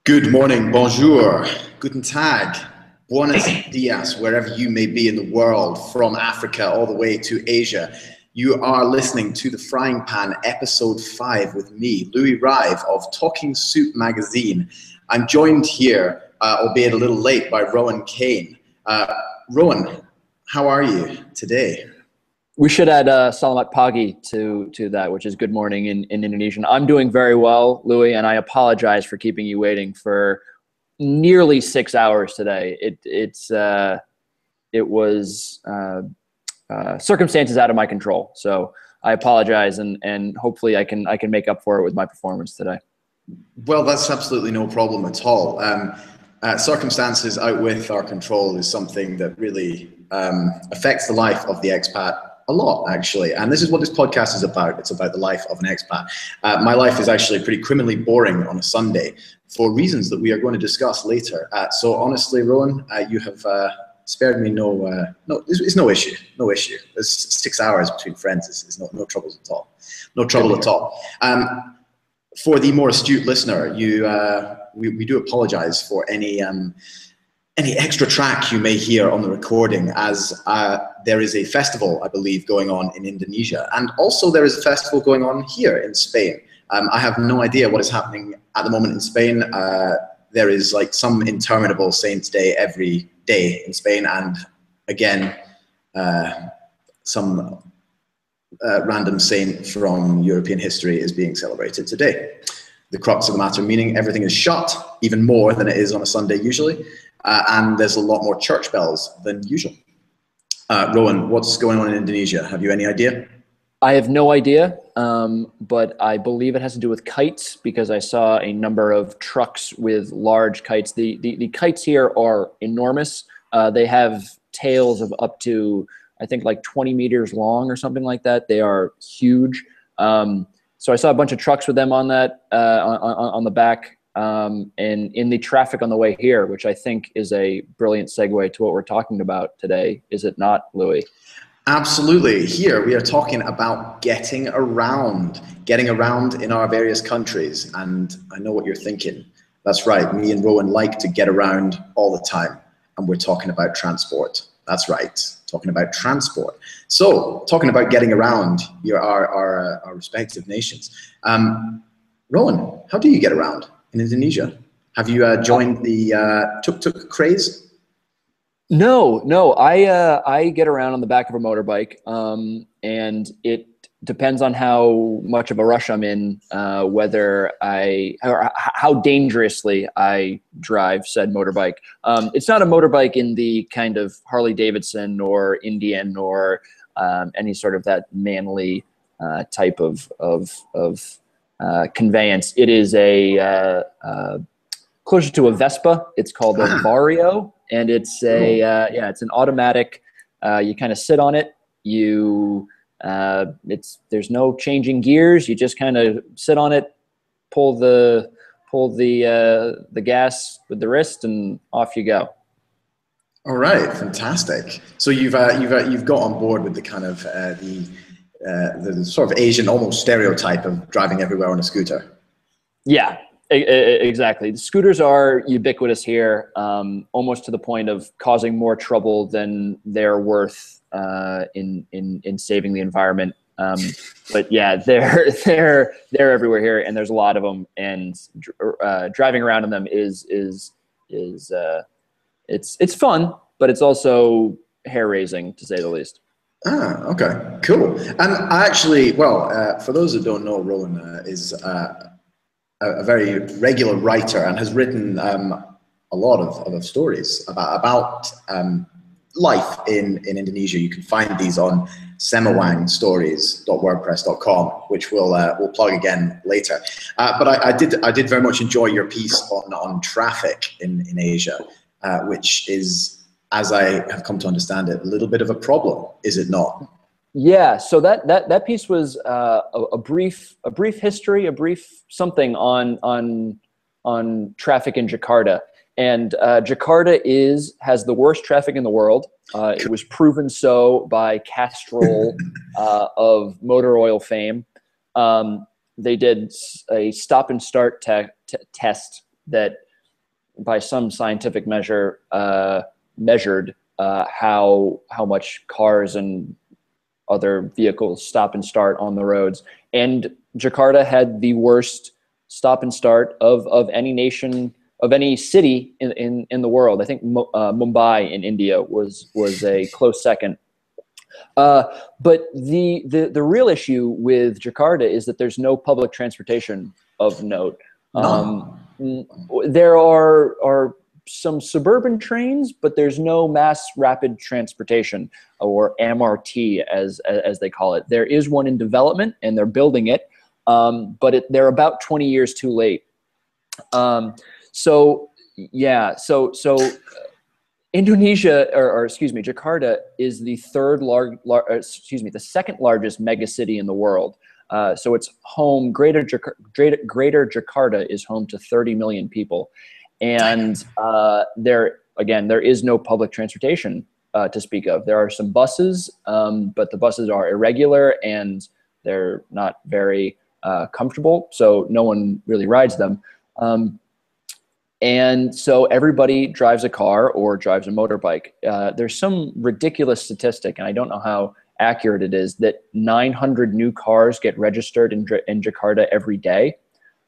Good morning, bonjour, guten tag, buenos dias, wherever you may be in the world, from Africa all the way to Asia. You are listening to The Frying Pan, episode 5 with me, Louis Rive of Talking Soup magazine. I'm joined here, albeit a little late, by Rowan Kane. Rowan, how are you today? We should add Salamat Pagi to that, which is good morning in Indonesian. I'm doing very well, Louis, and I apologize for keeping you waiting for nearly 6 hours today. It was circumstances out of my control, so I apologize, and hopefully I can make up for it with my performance today. Well, that's absolutely no problem at all. Circumstances out with our control is something that really affects the life of the expat a lot, actually. And this is what this podcast is about. It's about the life of an expat. My life is actually pretty criminally boring on a Sunday for reasons that we are going to discuss later. So honestly, Rowan, you have spared me it's no issue. No issue. It's 6 hours between friends. It's no troubles at all. No trouble at all. For the more astute listener, we do apologize for any extra track you may hear on the recording, as there is a festival, I believe, going on in Indonesia. And also there is a festival going on here in Spain. I have no idea what is happening at the moment in Spain. There is like some interminable Saints' Day every day in Spain. And again, some random saint from European history is being celebrated today. The crux of the matter, meaning everything is shut, even more than it is on a Sunday usually. And there's a lot more church bells than usual. Rowan, what's going on in Indonesia? Have you any idea? I have no idea, but I believe it has to do with kites, because I saw a number of trucks with large kites. The kites here are enormous. They have tails of up to, I think, like 20 meters long or something like that. They are huge. So I saw a bunch of trucks with them on that, on the back. And in the traffic on the way here, which I think is a brilliant segue to what we're talking about today, is it not, Louis? Absolutely. Here we are talking about getting around in our various countries. And I know what you're thinking. That's right. Me and Rowan like to get around all the time. And we're talking about transport. That's right. Talking about transport. So talking about getting around our respective nations. Rowan, how do you get around in Indonesia? Have you joined the tuk-tuk craze? No. I get around on the back of a motorbike, and it depends on how much of a rush I'm in, or how dangerously I drive said motorbike. It's not a motorbike in the kind of Harley Davidson or Indian or any sort of that manly type of conveyance. It is closer to a Vespa. It's called a Vario, and it's it's an automatic. You kind of sit on it. There's no changing gears. You just kind of sit on it, pull the gas with the wrist, and off you go. All right, fantastic. So you've got on board with the kind of the sort of Asian almost stereotype of driving everywhere on a scooter. Yeah, exactly. The scooters are ubiquitous here, almost to the point of causing more trouble than they're worth in saving the environment. But yeah, they're everywhere here, and there's a lot of them. And driving around in them is it's fun, but it's also hair raising, to say the least. Okay, cool. And I actually, for those who don't know, Rowan is a very regular writer and has written a lot of stories about life in Indonesia. You can find these on semawangstories.wordpress.com, which we'll plug again later. But I did very much enjoy your piece on traffic in Asia, which is, as I have come to understand it, a little bit of a problem, is it not? Yeah. So that piece was a brief history, a brief something on traffic in Jakarta. And Jakarta has the worst traffic in the world. It was proven so by Castrol of motor oil fame. They did a stop and start test that by some scientific measure, measured how much cars and other vehicles stop and start on the roads. And Jakarta had the worst stop and start of any nation, of any city in the world. I think Mumbai in India was a close second. But the real issue with Jakarta is that there's no public transportation of note. There are some suburban trains, but there's no mass rapid transportation, or MRT as they call it. There is one in development, and they're building it, but they're about 20 years too late. So Indonesia, or excuse me, Jakarta is the the second largest mega city in the world. So it's home. Greater Jakarta is home to 30 million people, and there is no public transportation to speak of. There are some buses, but the buses are irregular and they're not very comfortable, so no one really rides them. And so everybody drives a car or drives a motorbike. There's some ridiculous statistic, and I don't know how accurate it is, that 900 new cars get registered in Jakarta every day.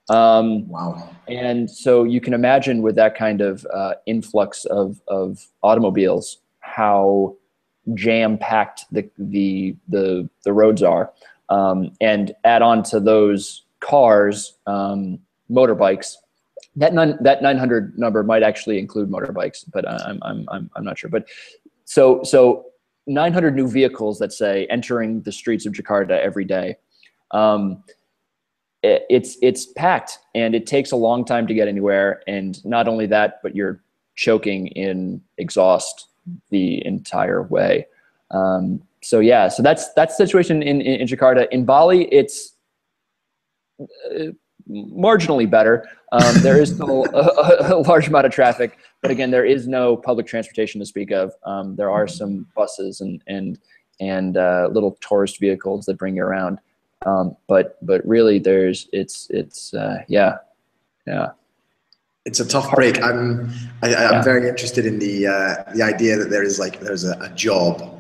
Wow. And so you can imagine, with that kind of influx of automobiles, how jam-packed the roads are. And add on to those cars, motorbikes. That 900 number might actually include motorbikes, but I'm not sure. But so 900 new vehicles, let's say, entering the streets of Jakarta every day. It's packed, and it takes a long time to get anywhere. And not only that, but you're choking in exhaust the entire way. So that's the situation in Jakarta. In Bali, it's marginally better. There is still a large amount of traffic, but again, there is no public transportation to speak of. There are some buses and little tourist vehicles that bring you around, but really, it's a tough break. I'm very interested in the idea that there's a job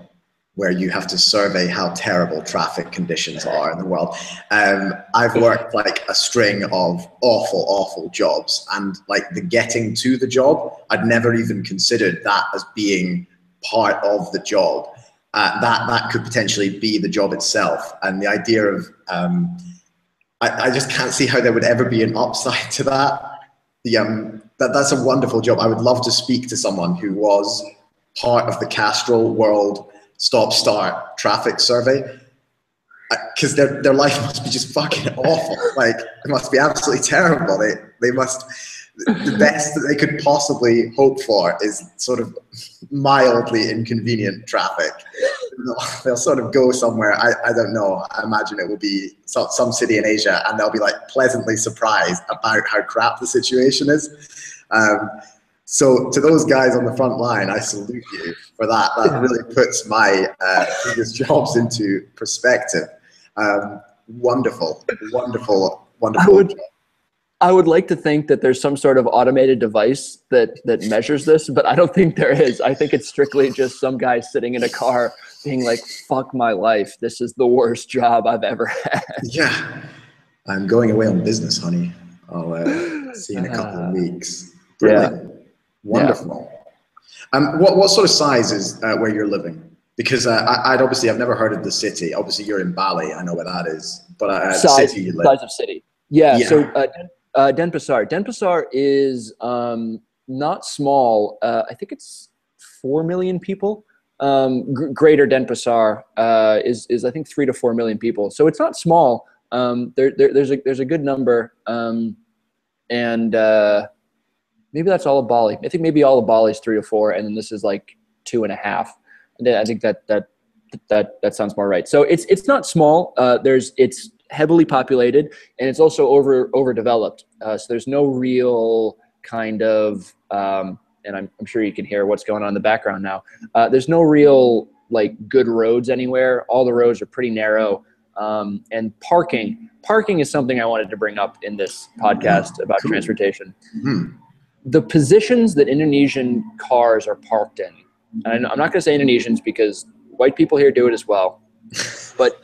where you have to survey how terrible traffic conditions are in the world. I've worked like a string of awful jobs, and like the getting to the job, I'd never even considered that as being part of the job. That could potentially be the job itself. And the idea of, I just can't see how there would ever be an upside to that. That's a wonderful job. I would love to speak to someone who was part of the Castrol World stop-start traffic survey, because their life must be just fucking awful. Like, it must be absolutely terrible. They must, the best that they could possibly hope for is sort of mildly inconvenient traffic. They'll sort of go somewhere, I don't know, I imagine it will be some city in Asia, and they'll be like pleasantly surprised about how crap the situation is. So to those guys on the front line, I salute you for that. That really puts my previous jobs into perspective. Wonderful. I would like to think that there's some sort of automated device that measures this, but I don't think there is. I think it's strictly just some guy sitting in a car being like, fuck my life. This is the worst job I've ever had. Yeah. I'm going away on business, honey. I'll see you in a couple of weeks. Brilliant. Yeah. Wonderful. Yeah. What sort of size is where you're living? Because I've never heard of the city. Obviously, you're in Bali. I know where that is. But the city you live. Size of city. Yeah. So Denpasar. Denpasar is not small. I think it's 4 million people. Greater Denpasar is I think 3 to 4 million people. So it's not small. There's a good number. Maybe that's all of Bali. I think maybe all of Bali is 3 or 4, and then this is like 2.5. I think that sounds more right. So it's not small. It's heavily populated, and it's also overdeveloped. So there's no real kind of, and I'm sure you can hear what's going on in the background now. There's no real like good roads anywhere. All the roads are pretty narrow. And parking is something I wanted to bring up in this podcast about transportation. Mm-hmm. the positions that Indonesian cars are parked in, and I'm not going to say Indonesians because white people here do it as well, but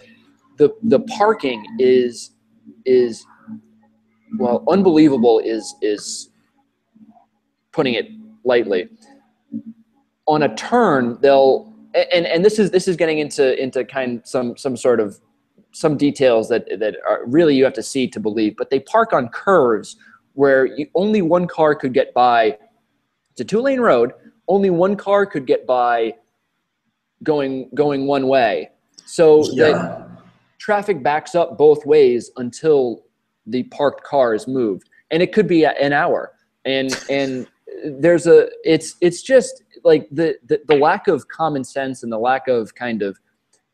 the parking is well, unbelievable is putting it lightly. On a turn, they'll and this is getting into some details that are really you have to see to believe, but they park on curves where only one car could get by. It's a 2-lane road. Only one car could get by going one way. So that traffic backs up both ways until the parked car is moved. And it could be an hour. And there's it's just like the lack of common sense and the lack of kind of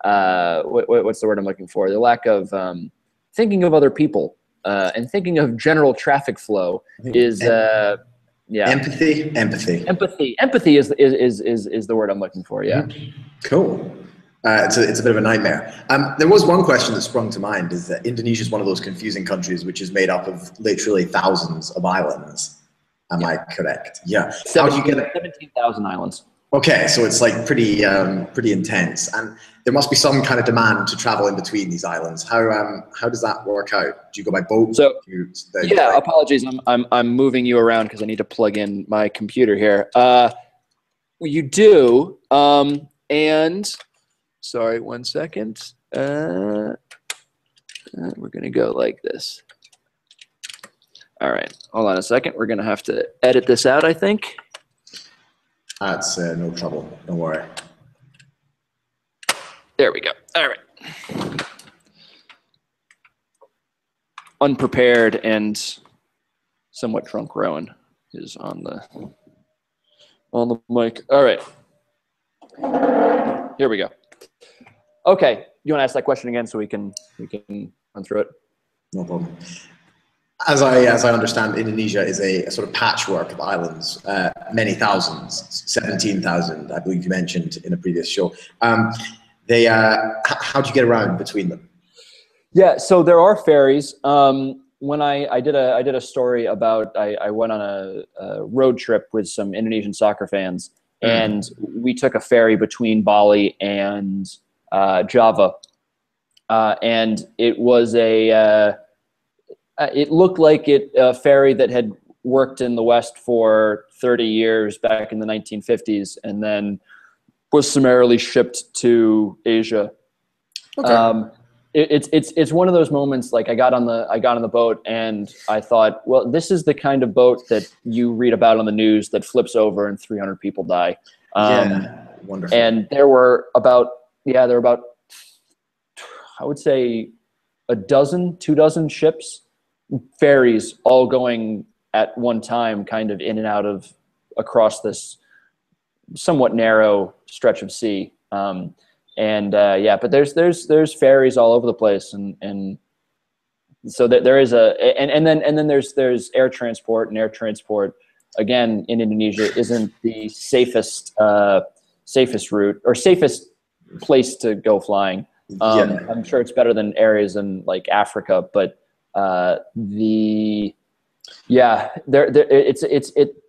what's the word I'm looking for? The lack of thinking of other people and thinking of general traffic flow is empathy. Empathy is the word I'm looking for. Yeah. Cool. It's a bit of a nightmare. There was one question that sprung to mind: is that Indonesia is one of those confusing countries which is made up of literally thousands of islands. Am I correct? Yeah. How do you get 17,000 islands? Okay, so it's like pretty intense, and there must be some kind of demand to travel in between these islands. How does that work out? Do you go by boat? So apologies, I'm moving you around because I need to plug in my computer here. You do, and sorry, 1 second. We're gonna go like this. All right, hold on a second. We're gonna have to edit this out, I think. That's no trouble. Don't worry. There we go. All right. Unprepared and somewhat drunk Rowan is on the mic. All right. Here we go. Okay. You want to ask that question again so we can run through it? No problem. As I understand, Indonesia is a sort of patchwork of islands, many thousands, 17,000, I believe you mentioned in a previous show. How do you get around between them? Yeah, so there are ferries. When I did a story about, I went on a road trip with some Indonesian soccer fans, and we took a ferry between Bali and Java, and it was it looked like a ferry that had worked in the West for 30 years back in the 1950s, and then was summarily shipped to Asia. Okay. It's one of those moments. Like I got on the boat and I thought, well, this is the kind of boat that you read about on the news that flips over and 300 people die. Wonderful. And there were about I would say 2 ships. Ferries all going at one time, kind of in and out of across this somewhat narrow stretch of sea. But there's ferries all over the place, and so there is and then there's air transport, and air transport again in Indonesia isn't the safest route or safest place to go flying. I'm sure it's better than areas in like Africa, but they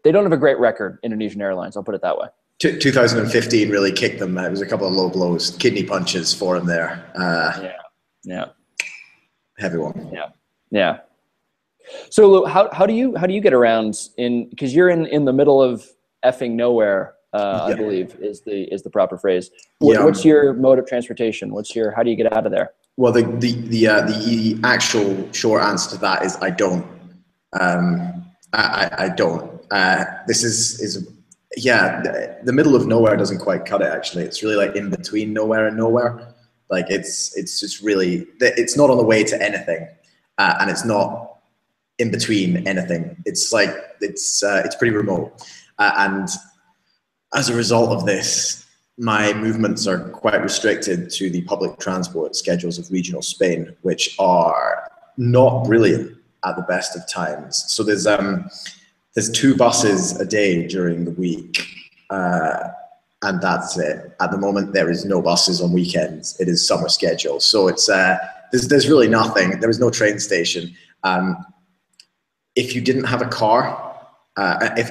don't have a great record, Indonesian Airlines. I'll put it that way. 2015 really kicked them. It was a couple of low blows, kidney punches for them there. Heavy one. Yeah. So Lou, how do you get around because you're in the middle of effing nowhere? I believe is the proper phrase. What's your mode of transportation? How do you get out of there? Well, the actual short answer to that is I don't. I don't. This is the middle of nowhere doesn't quite cut it. Actually, it's really like in between nowhere and nowhere. Like it's just really, it's not on the way to anything, and it's not in between anything. It's like it's pretty remote, and as a result of this, my movements are quite restricted to the public transport schedules of regional Spain, which are not brilliant at the best of times. So there's 2 buses a day during the week, and that's it. At the moment, there is no buses on weekends. It is summer schedule, so it's there's really nothing. There is no train station. If you didn't have a car, if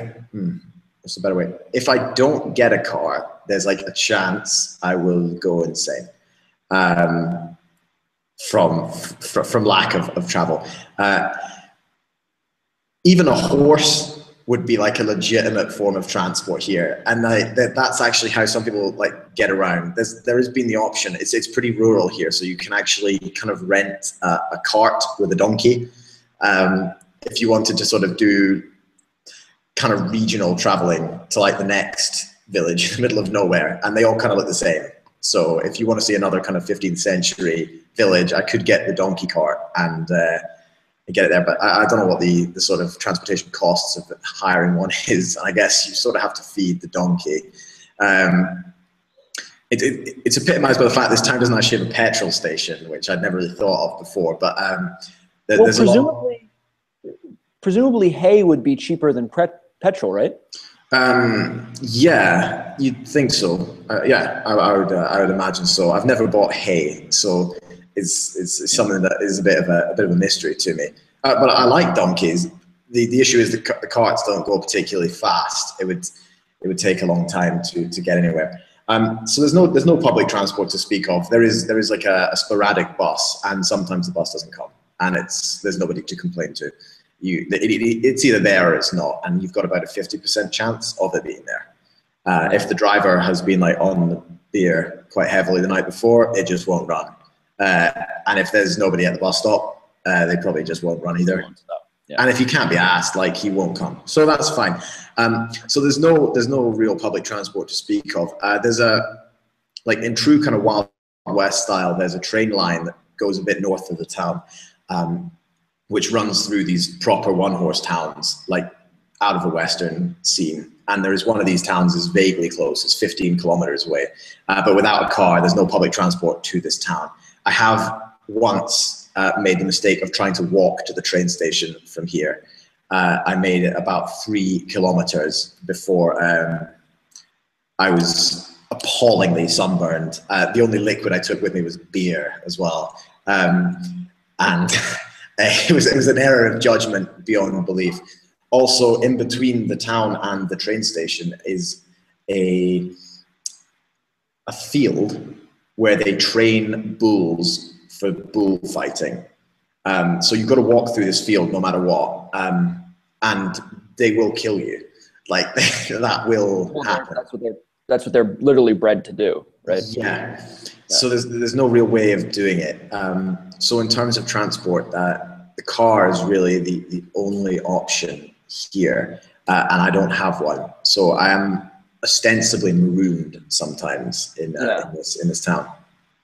what's a better way? If I don't get a car, there's like a chance I will go insane from lack of travel. Even a horse would be like a legitimate form of transport here, and that's actually how some people like get around. There has been the option. It's pretty rural here, so you can actually kind of rent a cart with a donkey if you wanted to sort of do kind of regional traveling to like the next village in the middle of nowhere, and they all kind of look the same. So if you want to see another kind of 15th century village, I could get the donkey cart and get it there, but I don't know what the sort of transportation costs of hiring one is. I guess you sort of have to feed the donkey. It's epitomized by the fact this town doesn't actually have a petrol station, which I'd never really thought of before. But there's presumably hay would be cheaper than petrol, right? Yeah, you'd think so. Yeah, I would imagine so. I've never bought hay, so it's something that is a bit of a mystery to me. But I like donkeys. The issue is the carts don't go particularly fast. It would take a long time to get anywhere. So there's no public transport to speak of. There is like a sporadic bus, and sometimes the bus doesn't come, and there's nobody to complain to. It's either there or it's not, and you've got about a 50% chance of it being there. If the driver has been like on the beer quite heavily the night before, it just won't run. And if there's nobody at the bus stop, they probably just won't run either. Yeah. And if you can't be asked, like, he won't come. So that's fine. So there's no real public transport to speak of. There's like in true kind of Wild West style, there's a train line that goes a bit north of the town, which runs through these proper one-horse towns, like out of the Western scene. And there is one of these towns is vaguely close. It's 15 kilometers away. But without a car, there's no public transport to this town. I have once made the mistake of trying to walk to the train station from here. I made it about 3 kilometers before I was appallingly sunburned. The only liquid I took with me was beer as well. And it was an error of judgment beyond belief. Also, in between the town and the train station is a field where they train bulls for bullfighting. So you've got to walk through this field no matter what, and they will kill you. Like that will happen. That's what they're literally bred to do, right? Yeah. So there's no real way of doing it. So in terms of transport, the car is really the only option here, and I don't have one. So I am ostensibly marooned sometimes in this town.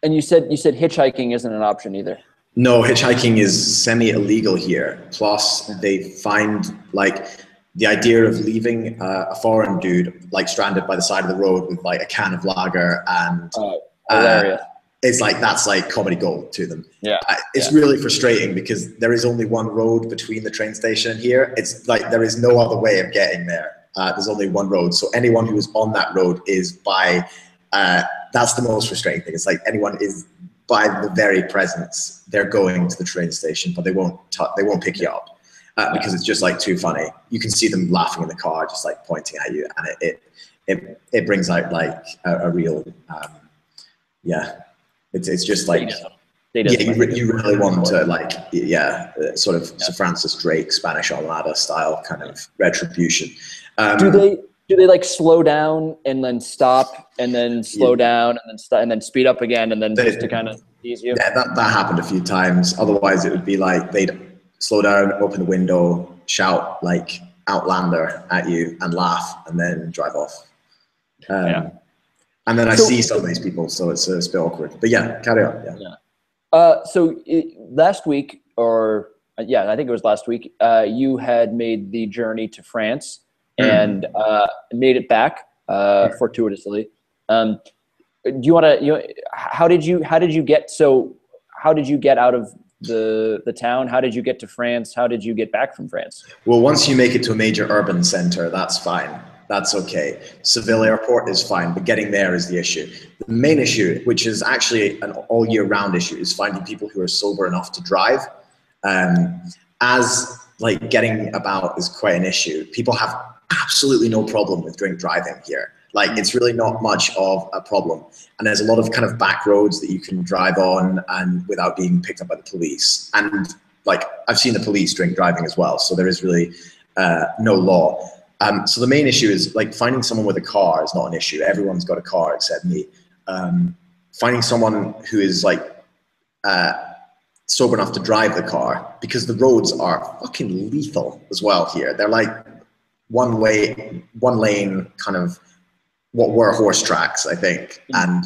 And you said hitchhiking isn't an option either. No, hitchhiking is semi-illegal here. Plus, they find like the idea of leaving a foreign dude like stranded by the side of the road with like a can of lager and hilarious. It's like that's like comedy gold to them. Yeah, it's really frustrating because there is only one road between the train station and here. It's like there is no other way of getting there. There's only one road, so anyone who is on that road is by. That's the most frustrating thing. It's like anyone is by the very presence they're going to the train station, but they won't pick you up because it's just like too funny. You can see them laughing in the car, just like pointing at you, and it brings out like a real It's just like you really want to like sort of Sir Francis Drake Spanish Armada style kind of retribution. Do they like slow down and then stop and then slow down and then and then speed up again and then just to kind of ease you? Yeah, that happened a few times. Otherwise, it would be like they'd slow down, open the window, shout like Outlander at you, and laugh, and then drive off. And then I see some of these people, so it's a bit awkward. But yeah, carry on. So last week, I think it was last week, you had made the journey to France and made it back fortuitously. Do you want to? How did you get out of the town? How did you get to France? How did you get back from France? Well, once you make it to a major urban center, that's fine. That's okay. Seville Airport is fine, but getting there is the issue. The main issue, which is actually an all year round issue, is finding people who are sober enough to drive. As like getting about is quite an issue. People have absolutely no problem with drink driving here. Like it's really not much of a problem. And there's a lot of kind of back roads that you can drive on and without being picked up by the police. And like I've seen the police drink driving as well. So there is really no law. So the main issue is like finding someone with a car is not an issue. Everyone's got a car except me. Finding someone who is like sober enough to drive the car, because the roads are fucking lethal as well here. They're like one lane kind of what were horse tracks, I think, and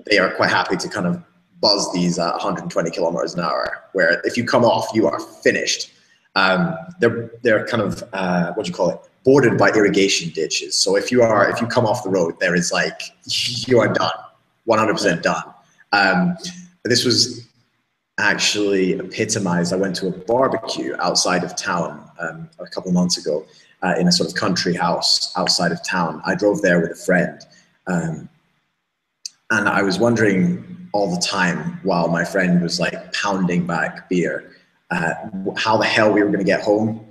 they are quite happy to kind of buzz these at 120 kilometers an hour, where if you come off, you are finished. They're kind of what do you call it? Bordered by irrigation ditches. So if you come off the road, there is like you are done, 100% done. This was actually epitomized. I went to a barbecue outside of town a couple of months ago in a sort of country house outside of town. I drove there with a friend, and I was wondering all the time while my friend was like pounding back beer, how the hell we were going to get home.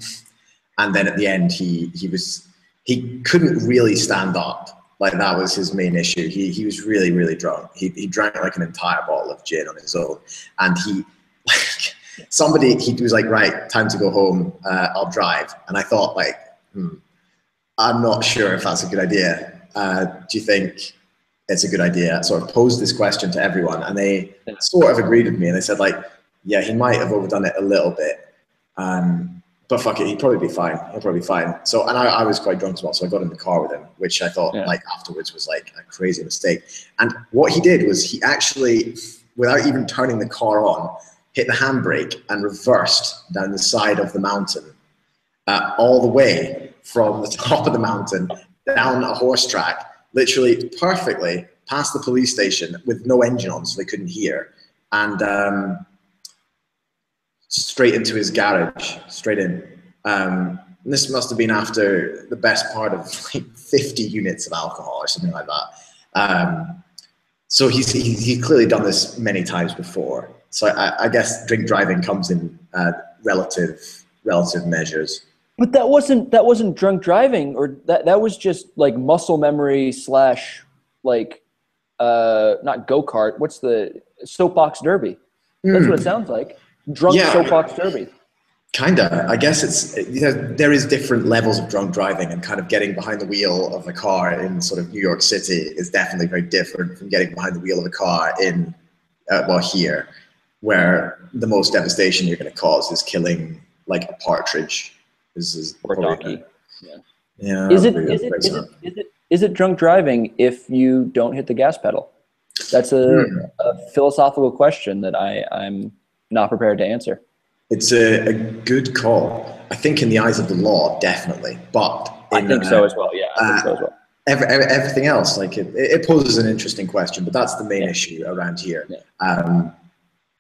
And then at the end, he couldn't really stand up. Like that was his main issue. He was really, really drunk. He drank like an entire bottle of gin on his own. And he was like, right, time to go home. I'll drive. And I thought like, I'm not sure if that's a good idea. Do you think it's a good idea? I sort of posed this question to everyone, and they sort of agreed with me. And they said like, yeah, he might have overdone it a little bit. But fuck it, he'd probably be fine. He'll probably be fine. So, and I was quite drunk as well, so I got in the car with him, which I thought like afterwards was like a crazy mistake. And what he did was he actually, without even turning the car on, hit the handbrake and reversed down the side of the mountain, all the way from the top of the mountain down a horse track, literally perfectly past the police station with no engine on, so they couldn't hear. And straight into his garage, straight in. This must have been after the best part of like 50 units of alcohol or something like that. So he's clearly done this many times before. So I guess drink driving comes in relative measures. But that wasn't drunk driving, or that was just like muscle memory / like not go-kart. What's the soapbox derby? That's what it sounds like. Drunk soapbox derby. Kinda. I guess there is different levels of drunk driving, and kind of getting behind the wheel of a car in sort of New York City is definitely very different from getting behind the wheel of a car in here, where the most devastation you're going to cause is killing like a partridge. Or donkey. Yeah. Is it drunk driving if you don't hit the gas pedal? That's a philosophical question that I'm not prepared to answer. It's a good call. I think in the eyes of the law, definitely. But I think so as well. Yeah, I think so as well. Everything else, like it poses an interesting question, but that's the main issue around here. Yeah.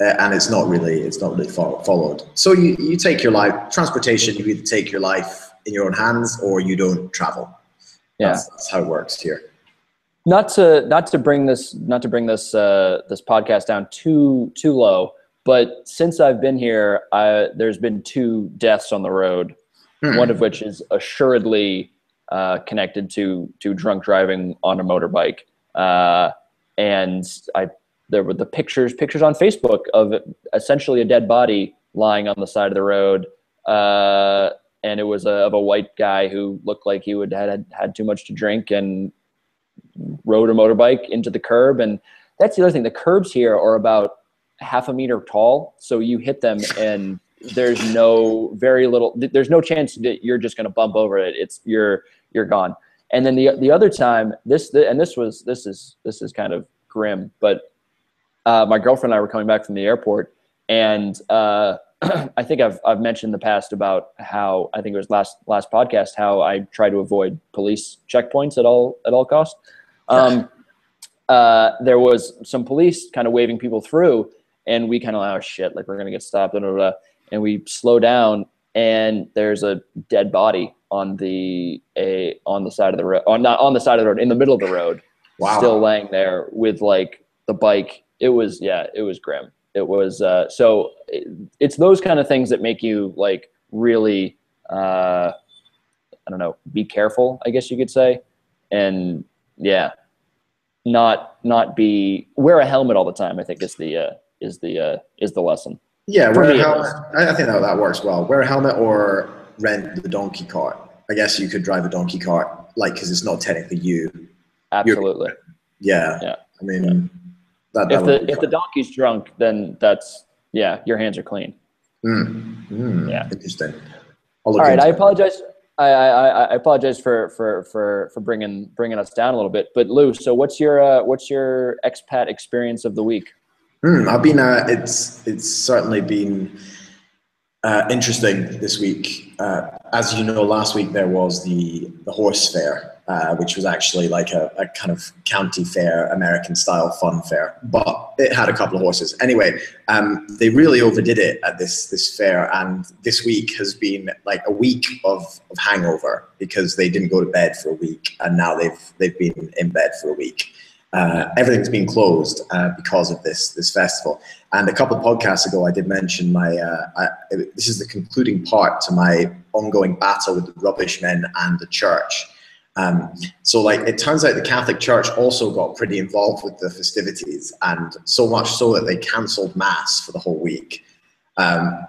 And it's not really followed. So you take your life, transportation, you either take your life in your own hands or you don't travel. Yeah. That's how it works here. Not to bring this podcast down too low, but since I've been here, there's been 2 deaths on the road, one of which is assuredly connected to drunk driving on a motorbike. And there were the pictures on Facebook of essentially a dead body lying on the side of the road, and it was of a white guy who looked like he had too much to drink and rode a motorbike into the curb. And that's the other thing. The curbs here are about half a meter tall, so you hit them and there's no chance that you're just going to bump over it. You're gone. And then the other time, this is kind of grim, but my girlfriend and I were coming back from the airport, and I think I've mentioned in the past about how, I think it was last podcast, how I try to avoid police checkpoints at all costs. There was some police kind of waving people through, and we kind of, oh shit, like we're gonna get stopped, blah, blah, blah. And we slow down, and there's a dead body on the side of the road, not on the side of the road, in the middle of the road. Wow. Still laying there with like the bike. It was grim. It was, so it's those kind of things that make you like really, I don't know, be careful, I guess you could say. And yeah, not wear a helmet all the time, I think is the lesson. Yeah, For wear a me, helmet. I think that works well. Wear a helmet or rent the donkey cart. I guess you could drive a donkey cart, like, because it's not technically you. Absolutely. Yeah. I mean, that if the donkey's drunk, then that's, yeah, your hands are clean. Yeah. Interesting. All right, I apologize. I apologize for bringing us down a little bit. But Lou, so what's your expat experience of the week? I've been. It's certainly been interesting this week. As you know, last week there was the horse fair, which was actually like a kind of county fair, American style fun fair, but it had a couple of horses. Anyway, they really overdid it at this fair, and this week has been like a week of hangover because they didn't go to bed for a week, and now they've been in bed for a week. Everything's been closed because of this festival. And a couple of podcasts ago, I did mention this is the concluding part to my ongoing battle with the rubbish men and the church. So like, it turns out the Catholic Church also got pretty involved with the festivities, and so much so that they cancelled mass for the whole week,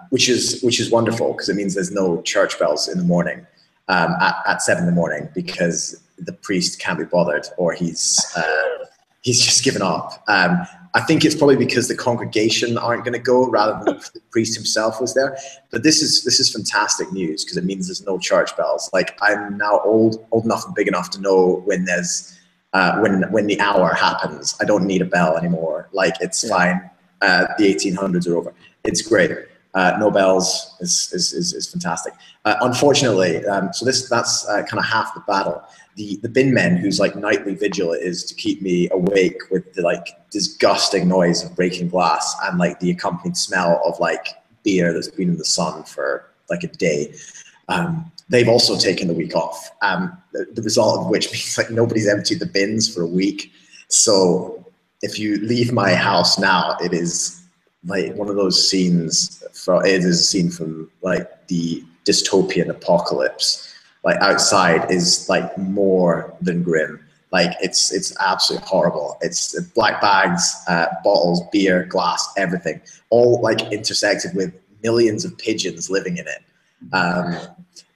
which is wonderful because it means there's no church bells in the morning at 7 in the morning because the priest can't be bothered, or he's just given up. I think it's probably because the congregation aren't going to go rather than the priest himself was there. But this is fantastic news because it means there's no church bells. Like, I'm now old enough and big enough to know when there's when the hour happens. I don't need a bell anymore. Like, it's fine. The 1800s are over. It's great. No bells is fantastic. Unfortunately, so that's kind of half the battle. The bin men, whose like nightly vigil it is to keep me awake with the like disgusting noise of breaking glass and like the accompanied smell of like beer that's been in the sun for like a day. They've also taken the week off. The result of which means like nobody's emptied the bins for a week. So if you leave my house now, it is like one of those scenes. It is a scene from like the dystopian apocalypse. Like, outside is like more than grim. Like, it's absolutely horrible. It's black bags, bottles, beer, glass, everything, all like intersected with millions of pigeons living in it.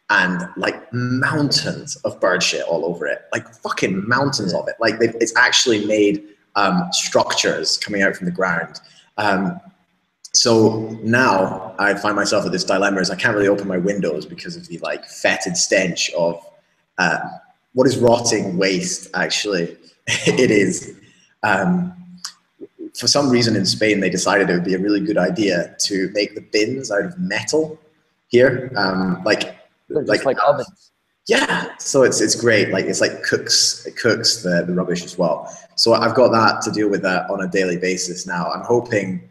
And like mountains of bird shit all over it, like fucking mountains of it. Like, it's actually made structures coming out from the ground. So now I find myself at this dilemma is I can't really open my windows because of the like fetid stench of what is rotting waste, actually. It is. For some reason in Spain, they decided it would be a really good idea to make the bins out of metal here. Like ovens. Yeah, so it's great. Like, it's like it cooks the rubbish as well. So I've got that to deal with that on a daily basis now. I'm hoping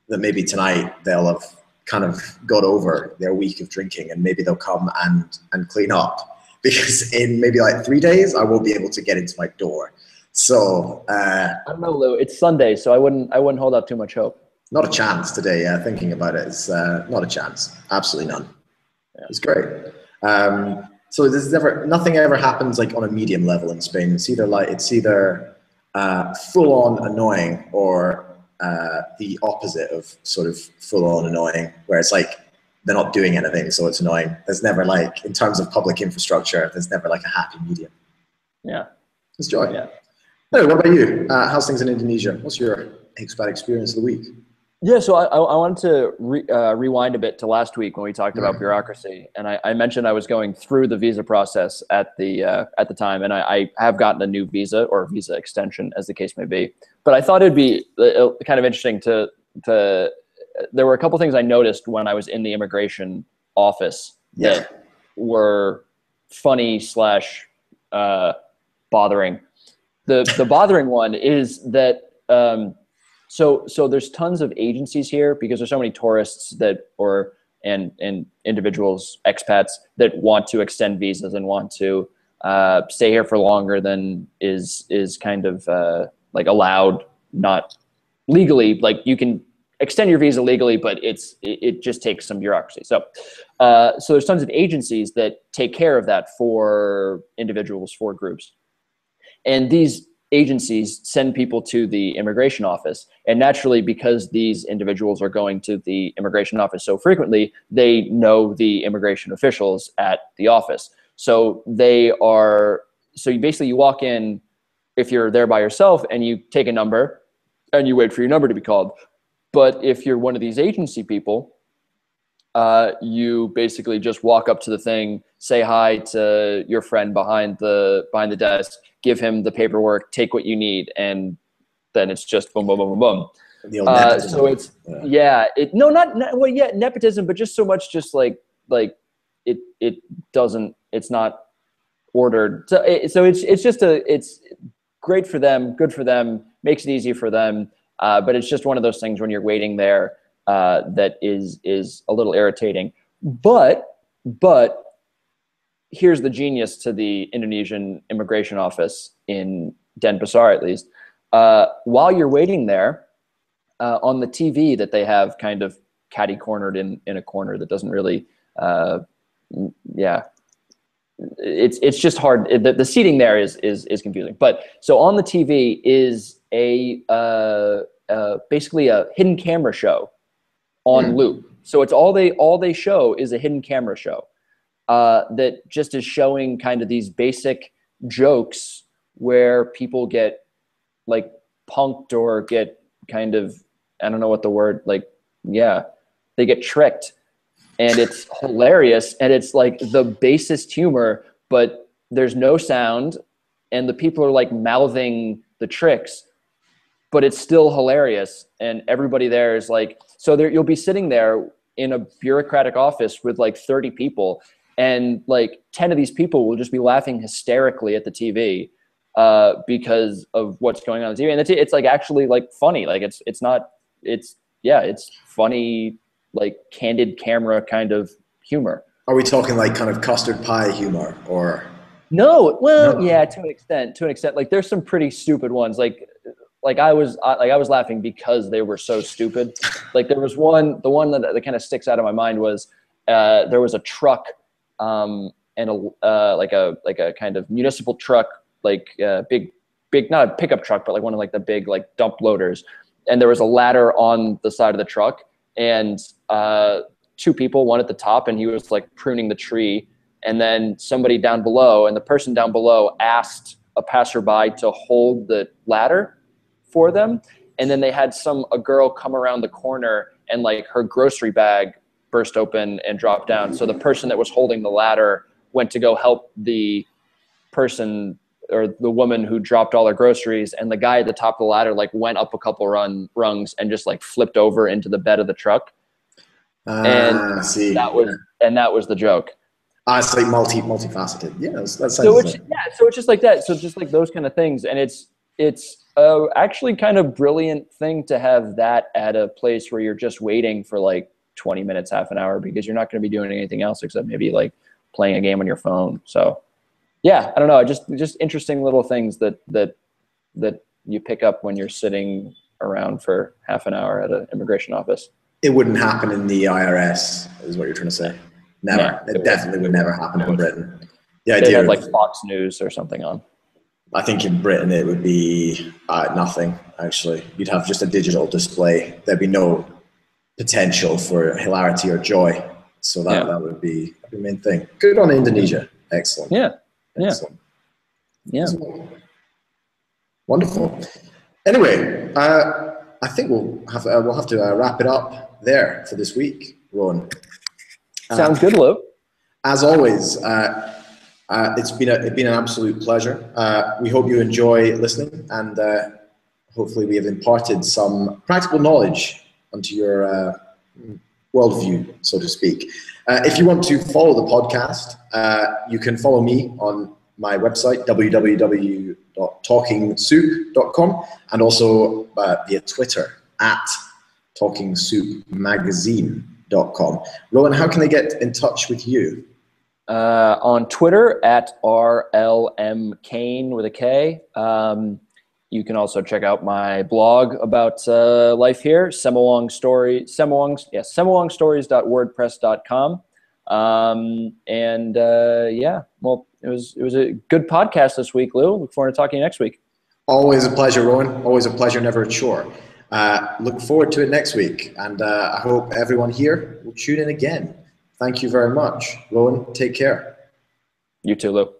that maybe tonight they'll have kind of got over their week of drinking and maybe they'll come and clean up, because in maybe like 3 days I won't be able to get into my door. So I don't know, Lou. It's Sunday, so I wouldn't hold out too much hope. Not a chance today. Yeah, thinking about it, it's not a chance. Absolutely none. Yeah. It's great. So nothing ever happens like on a medium level in Spain. It's either full on annoying or the opposite of sort of full on annoying, where it's like they're not doing anything, so it's annoying. There's never like, in terms of public infrastructure, there's never like a happy medium. Yeah, it's joy. Yeah. Hey, what about you? How's things in Indonesia? What's your expat experience of the week? Yeah, so I wanted to rewind a bit to last week when we talked about bureaucracy, and I mentioned I was going through the visa process at the time, and I have gotten a new visa or visa extension, as the case may be. But I thought it'd be kind of interesting to there were a couple things I noticed when I was in the immigration office that were funny / bothering. The bothering one is that. So there's tons of agencies here because there's so many tourists and individuals, expats that want to extend visas and want to stay here for longer than is kind of like allowed, not legally. Like, you can extend your visa legally, but it just takes some bureaucracy. So so there's tons of agencies that take care of that for individuals, for groups. And these agencies send people to the immigration office. And naturally, because these individuals are going to the immigration office so frequently, they know the immigration officials at the office. So you walk in, if you're there by yourself, and you take a number and you wait for your number to be called. But if you're one of these agency people, you basically just walk up to the thing, say hi to your friend behind the desk, give him the paperwork, take what you need, and then it's just boom, boom, boom, boom, boom. The old nepotism. So it's nepotism, but just so much just like it's not ordered. So it's great for them, good for them, makes it easy for them. But it's just one of those things when you're waiting there that is a little irritating. But here's the genius to the Indonesian immigration office in Denpasar, at least. While you're waiting there, on the TV that they have kind of catty-cornered in a corner that doesn't really, it's just hard. The seating there is confusing. But so on the TV is basically a hidden camera show on loop. So it's all they show is a hidden camera show that just is showing kind of these basic jokes where people get like punked or get kind of, I don't know what the word, they get tricked. And it's hilarious, and it's like the basest humor, but there's no sound, and the people are like mouthing the tricks, but it's still hilarious. And everybody there is like, so there, you'll be sitting there in a bureaucratic office with like 30 people, and like 10 of these people will just be laughing hysterically at the TV because of what's going on the TV. And it's like actually like funny. Like it's funny, like candid camera kind of humor. Are we talking like kind of custard pie humor or? No, well, no. Yeah, to an extent. Like there's some pretty stupid ones. Like I was laughing because they were so stupid. Like there was the one that kind of sticks out of my mind was there was a truck and like a kind of municipal truck, like big, not a pickup truck, but like one of like the big like dump loaders. And there was a ladder on the side of the truck, and two people, one at the top, and he was like pruning the tree. And then somebody down below, and the person down below asked a passerby to hold the ladder for them. And then they had a girl come around the corner, and like her grocery bag burst open and dropped down. So the person that was holding the ladder went to go help the person or the woman who dropped all her groceries. And the guy at the top of the ladder like went up a couple rungs and just like flipped over into the bed of the truck. And that was the joke. It's like multifaceted. Yeah, that sounds so it's just like that. So just like those kind of things, and it's actually kind of brilliant thing to have that at a place where you're just waiting for like 20 minutes, half an hour, because you're not going to be doing anything else except maybe like playing a game on your phone. So yeah, I don't know, just interesting little things that you pick up when you're sitting around for half an hour at an immigration office. It wouldn't happen in the IRS, is what you're trying to say. Never. No, it definitely would never happen in Britain. The idea they'd have like Fox News or something on. I think in Britain it would be nothing, actually. You'd have just a digital display. There'd be no potential for hilarity or joy. So that would be the main thing. Good on Indonesia. Excellent. Yeah. Excellent. Yeah. Wonderful. Anyway, I think we'll have to wrap it up there for this week, Rowan. Sounds good, Lou. As always, it's been an absolute pleasure. We hope you enjoy listening, and hopefully we have imparted some practical knowledge onto your worldview, so to speak. If you want to follow the podcast, you can follow me on my website, www.talkingsoup.com, and also via Twitter @talkingsoupmagazine.com. Rowan, how can they get in touch with you? On Twitter @RLMKane with a K. You can also check out my blog about life here, semawongstories.wordpress.com. Yeah, well, it was a good podcast this week, Lou. Look forward to talking to you next week. Always a pleasure, Rowan. Always a pleasure, never a chore. Look forward to it next week, and I hope everyone here will tune in again. Thank you very much. Rowan, take care. You too, Lou.